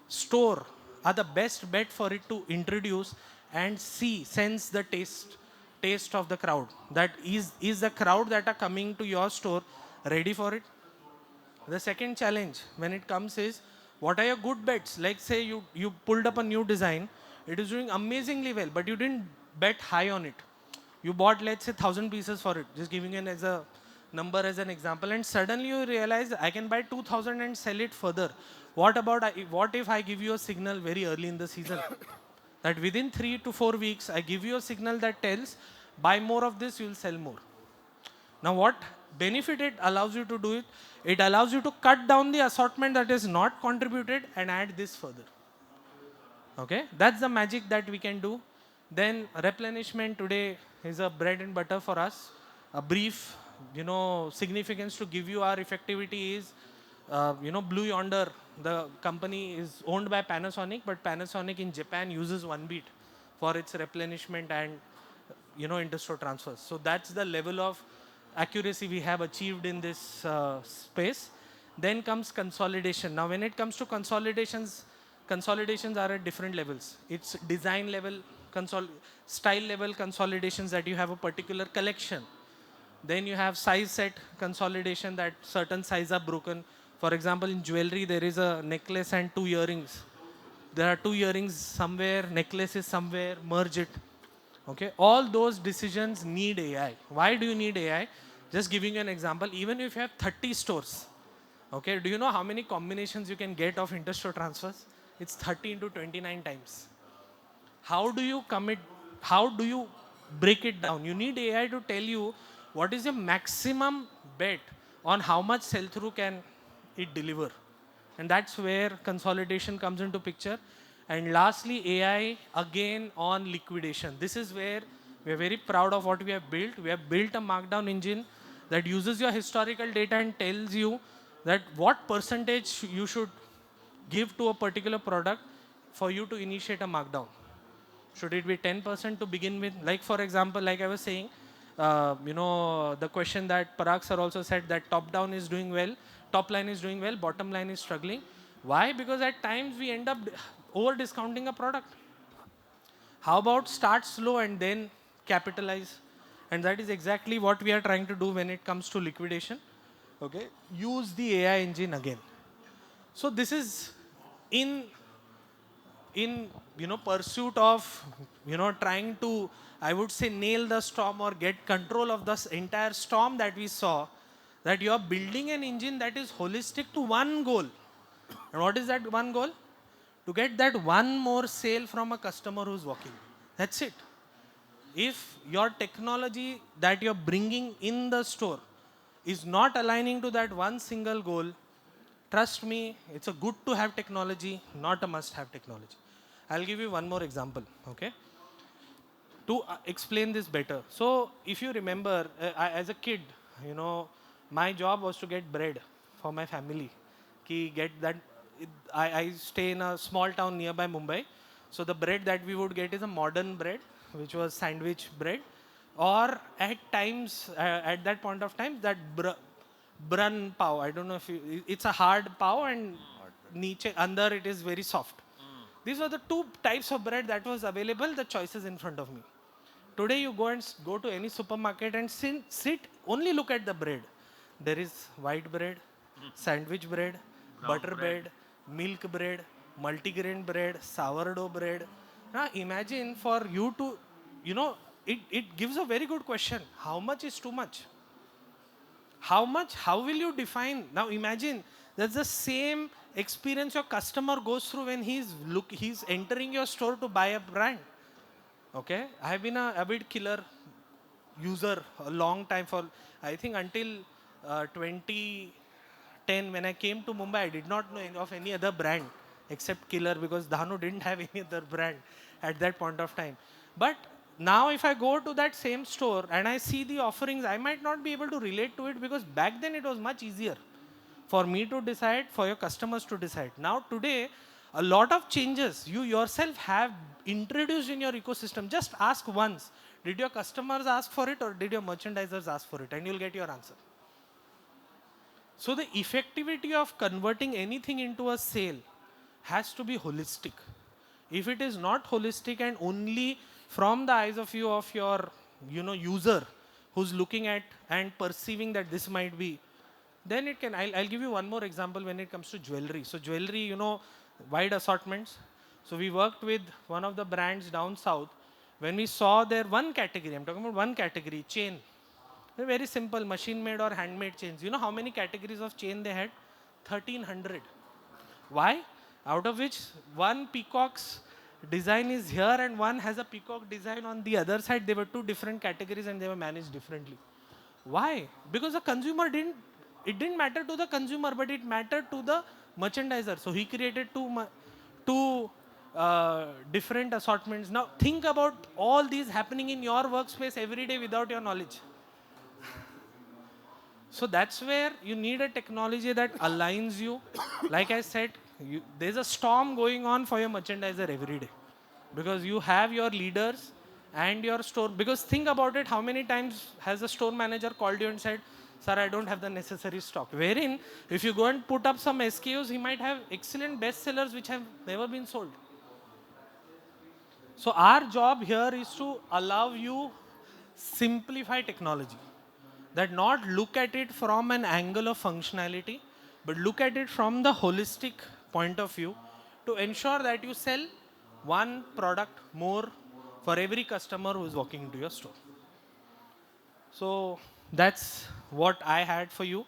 store are the best bet for it to introduce and sense the taste of the crowd. That is the crowd that are coming to your store ready for it? The second challenge when it comes is, what are your good bets? Like say you pulled up a new design, it is doing amazingly well, but you didn't bet high on it. You bought, let's say, 1,000 pieces for it, just giving it as a number as an example, and suddenly you realize I can buy 2,000 and sell it further. What if I give you a signal very early in the season that within 3 to 4 weeks I give you a signal that tells buy more of this, you'll sell more. Now what benefit it allows you to do it? It allows you to cut down the assortment that is not contributed and add this further. Okay, that's the magic that we can do. Then replenishment today is a bread and butter for us. A brief, significance to give you our effectivity is, Blue Yonder, the company is owned by Panasonic, but Panasonic in Japan uses Onebeat for its replenishment and, inter-store transfers. So that's the level of accuracy we have achieved in this space. Then comes consolidation. Now, when it comes to consolidations are at different levels. It's design level, style level consolidations that you have a particular collection. Then you have size set consolidation, that certain sizes are broken. For example, in jewelry, there is a necklace and 2 earrings. There are 2 earrings somewhere, necklace is somewhere, merge it. Okay, all those decisions need AI. Why do you need AI? Just giving you an example, even if you have 30 stores, okay, do you know how many combinations you can get of inter-store transfers? It's 30 into 29 times. How do you commit? How do you break it down? You need AI to tell you what is your maximum bet on how much sell-through can it deliver. And that's where consolidation comes into picture. And lastly, AI again on liquidation. This is where we are very proud of what we have built. We have built a markdown engine that uses your historical data and tells you that what percentage you should give to a particular product for you to initiate a markdown. Should it be 10% to begin with? Like, for example, like I was saying, the question that Parag sir also said, that top down is doing well, top line is doing well, bottom line is struggling. Why? Because at times we end up over discounting a product. How about start slow and then capitalize? And that is exactly what we are trying to do when it comes to liquidation. Okay, use the AI engine again. So this is in pursuit of trying to, I would say, nail the storm or get control of this entire storm that we saw, that you are building an engine that is holistic to one goal. And what is that one goal? To get that one more sale from a customer who's walking. That's it. If your technology that you're bringing in the store is not aligning to that one single goal, trust me, it's a good to have technology, not a must have technology. I'll give you one more example, okay? To explain this better. So if you remember, as a kid, my job was to get bread for my family. Get that. I stay in a small town nearby Mumbai. So the bread that we would get is a modern bread, which was sandwich bread. Or at times, at that point of time, that brun pav. I don't know if it's a hard pav and under it is very soft. These were the two types of bread that was available, the choices in front of me. Today you go to any supermarket and sit, only look at the bread. There is white bread, sandwich bread, butter bread, milk bread, multigrain bread, sourdough bread. Now imagine for you to, it gives a very good question. How much is too much? How much? How will you define? Now imagine that's the same experience your customer goes through when he's entering your store to buy a brand. Okay, I have been a avid killer user a long time, for I think until 2010 when I came to Mumbai. I did not know of any other brand except Killer, because Dhanu didn't have any other brand at that point of time. But now if I go to that same store and I see the offerings, I might not be able to relate to it, because back then it was much easier for me to decide, for your customers to decide. Now today, a lot of changes you yourself have introduced in your ecosystem. Just ask once, did your customers ask for it or did your merchandisers ask for it? And you'll get your answer. So the effectivity of converting anything into a sale has to be holistic. If it is not holistic and only from the eyes of your user who's looking at and perceiving that this might be, then it can. I'll give you one more example when it comes to jewelry. So jewelry, wide assortments. So we worked with one of the brands down south. When we saw their one category, I'm talking about one category, chain. They're very simple, machine made or handmade chains. You know how many categories of chain they had? 1300. Why? Out of which one peacock's design is here and one has a peacock design on the other side. They were two different categories and they were managed differently. Why? Because the consumer it didn't matter to the consumer, but it mattered to the merchandiser. So he created two different assortments. Now think about all these happening in your workspace every day without your knowledge. So that's where you need a technology that aligns you. Like I said, there's a storm going on for your merchandiser every day, because you have your leaders and your store. Because think about it, how many times has a store manager called you and said, sir, I don't have the necessary stock. Wherein, if you go and put up some SKUs, he might have excellent bestsellers which have never been sold. So our job here is to allow you simplify technology. That not look at it from an angle of functionality, but look at it from the holistic point of view, to ensure that you sell one product more for every customer who is walking into your store. So that's what I had for you.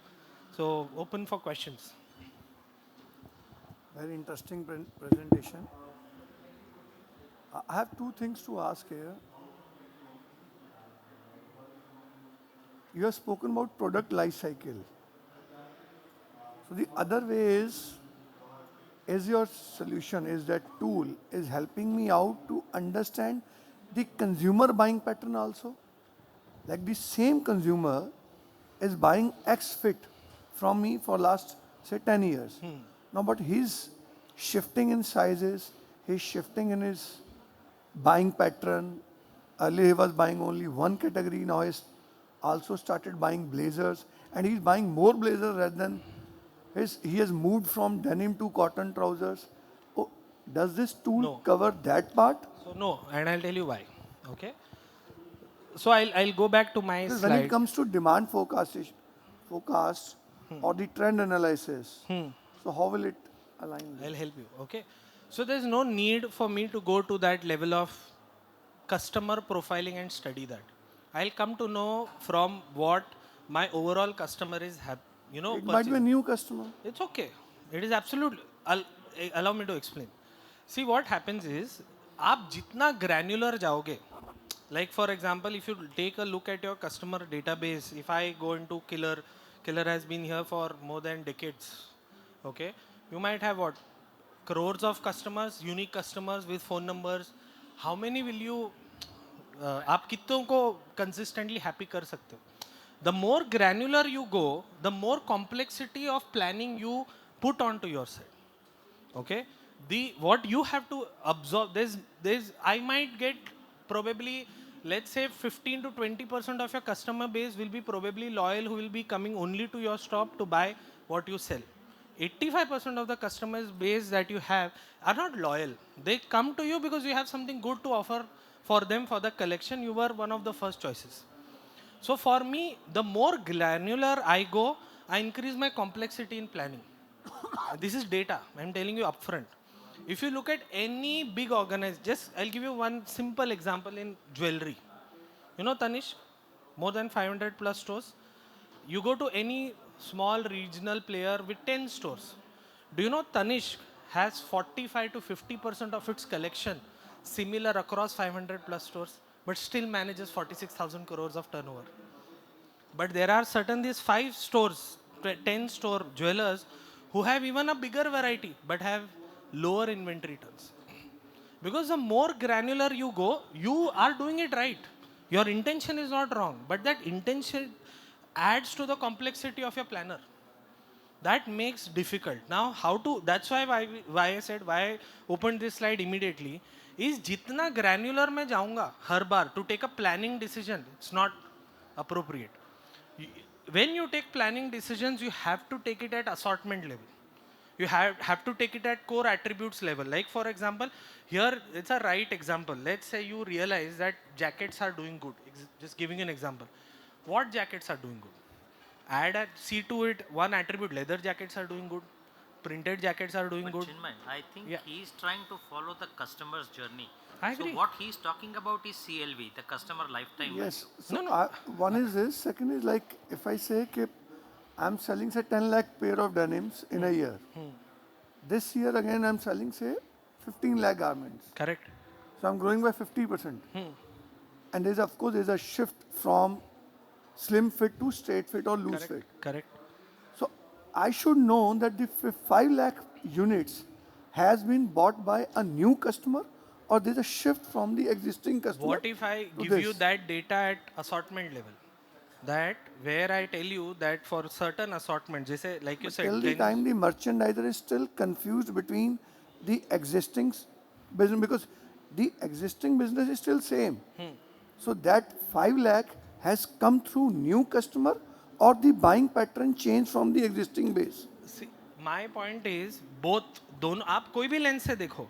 So open for questions. Very interesting presentation. I have two things to ask here. You have spoken about product life cycle. So the other way is your solution, is that tool is helping me out to understand the consumer buying pattern also. Like the same consumer is buying X fit from me for last say 10 years. Now, but he's shifting in sizes, he's shifting in his buying pattern. Earlier he was buying only one category, now he's also started buying blazers, and he's buying more blazers rather than he has moved from denim to cotton trousers. Oh, does this tool cover that part? So no, and I'll tell you why. Okay. So I'll go back to my Because slide. when it comes to demand forecast or the trend analysis, so how will it align? I'll help you. Okay. So there's no need for me to go to that level of customer profiling and study that. I'll come to know from what my overall customer is, It might be a new customer. It's okay. It is absolutely. Allow me to explain. See, what happens is, आप जितना granular जाओगे, like for example, if you take a look at your customer database, if I go into Killer has been here for more than decades. Okay, you might have what, crores of customers, unique customers with phone numbers. How many will you आप कितनों को consistently happy कर सकते हो? The more granular you go, the more complexity of planning you put onto yourself. Okay, what you have to absorb, there's I might get probably, let's say 15 to 20% of your customer base will be probably loyal, who will be coming only to your shop to buy what you sell. 85% of the customers base that you have are not loyal. They come to you because you have something good to offer for them for the collection. You were one of the first choices. So for me, the more granular I go, I increase my complexity in planning. This is data. I'm telling you upfront. If you look at any big organization, I'll give you one simple example in jewelry. You know Tanish, more than 500 plus stores. You go to any small regional player with 10 stores. Do you know Tanish has 45 to 50% of its collection similar across 500 plus stores, but still manages 46,000 crores of turnover. But there are certain these 5 stores, 10 store jewelers who have even a bigger variety but have lower inventory turns. Because the more granular you go, you are doing it right. Your intention is not wrong, but that intention adds to the complexity of your planner. That makes difficult. Now, that's why I said, why I opened this slide immediately, is jitna granular mein jaunga har bar to take a planning decision, it's not appropriate. When you take planning decisions, you have to take it at assortment level. You have to take it at core attributes level. Like for example, here it's a right example. Let's say you realize that jackets are doing good. Just giving an example. What jackets are doing good? See to it one attribute. Leather jackets are doing good. Printed jackets are doing good. Chinmay, I think he is trying to follow the customer's journey. I agree. So what he is talking about is CLV, the customer lifetime Yes. value. So one is this. Second is like if I say that I'm selling say 10 lakh pair of denims in a year. This year again I'm selling say 15 lakh garments. Correct. So I'm growing by 50%. And there's of course there's a shift from slim fit to straight fit or loose fit. Correct. So I should know that the 5 lakh units has been bought by a new customer or there's a shift from the existing customer. What if I give you that data at assortment level? That where I tell you that for certain assortment, like you said, till the time the merchandiser is still confused between the existing business because the existing business is still same. So that 5 lakh has come through new customer or the buying pattern changed from the existing base. See, my point is both. दोनों आप कोई भी lens से देखो.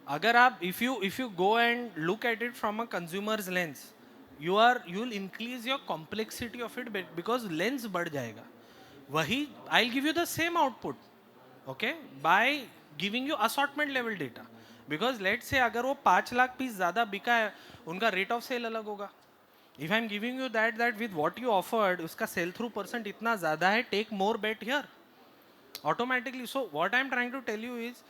अगर आप if you go and look at it from a consumer's lens, you'll increase your complexity of it because lens बढ़ जाएगा. वही I'll give you the same output, okay, by giving you assortment level data. Because let's say अगर वो 5 lakh piece ज़्यादा बिका है, उनका rate of sale अलग होगा. If I'm giving you that with what you offered, उसका sell through percent इतना ज़्यादा है, take more bet here. Automatically. So what I'm trying to tell you is,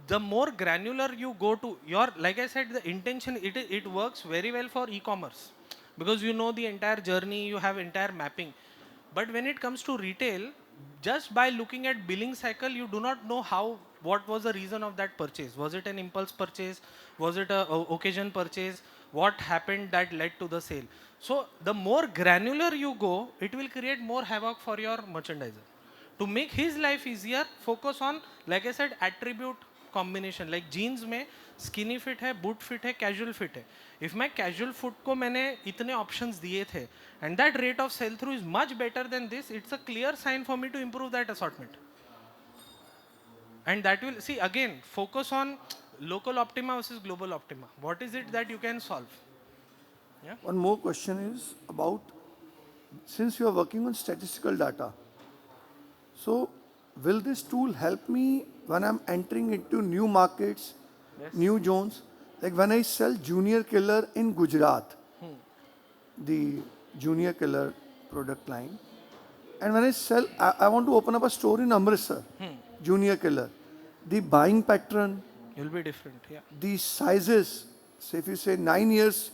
the more granular you go to like I said, the intention, it works very well for e-commerce because you know the entire journey, you have entire mapping. But when it comes to retail, just by looking at billing cycle, you do not know what was the reason of that purchase. Was it an impulse purchase? Was it a occasion purchase? What happened that led to the sale? So the more granular you go, it will create more havoc for your merchandiser. To make his life easier, focus on, like I said, attribute combination. Like jeans में skinny fit है, boot fit है, casual fit है. If my casual foot को मैंने इतने options दिए थे, and that rate of sell through is much better than this, it's a clear sign for me to improve that assortment. And that will, see again, focus on local optima versus global optima. What is it that you can solve? Yeah. One more question is about, since you are working on statistical data, so will this tool help me when I'm entering into new markets, Yes. new zones? Like when I sell Junior Killer in Gujarat, the Junior Killer product line, and when I want to open up a store in Amritsar, Junior Killer, the buying pattern, It will be different. Yeah. the sizes, say if you say 9 years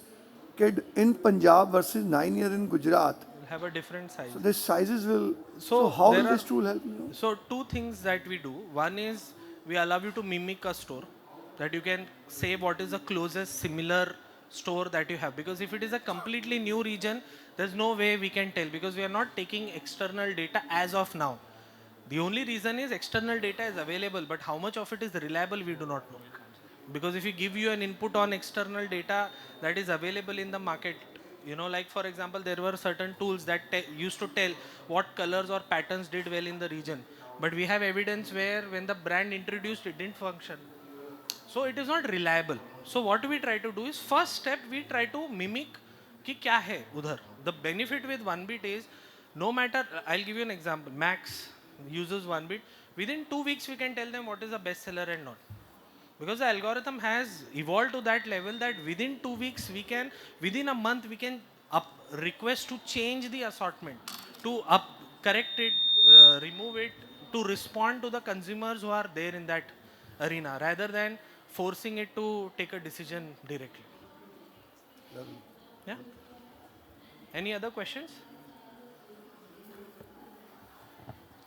kid in Punjab versus 9 year in Gujarat, We'll have a different size. so the sizes will, so So how will there this are- tool help me? So two things that we do. One is we allow you to mimic a store, that you can say what is the closest similar store that you have. Because if it is a completely new region, there's no way we can tell, because we are not taking external data as of now. The only reason is external data is available, but how much of it is reliable, we do not know. Because if we give you an input on external data that is available in the market, like for example, there were certain tools that used to tell what colors or patterns did well in the region. But we have evidence where when the brand introduced, it didn't function. So it is not reliable. So what we try to do is, first step, we try to mimic कि क्या है उधर. The benefit with Onebeat is, no matter, I'll give you an example. Max uses Onebeat. Within 2 weeks, we can tell them what is a bestseller and not. Because the algorithm has evolved to that level that within 2 weeks, within a month, we can request to change the assortment, to correct it, remove it, to respond to the consumers who are there in that arena, rather than forcing it to take a decision directly. Yeah. Any other questions?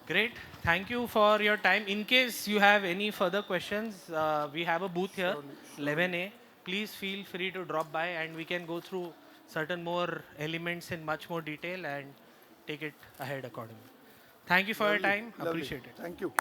Great. Thank you for your time. In case you have any further questions, we have a booth here, 11A. Please feel free to drop by and we can go through certain more elements in much more detail and take it ahead accordingly. Thank you for your time. Lovely. Appreciate it. Thank you.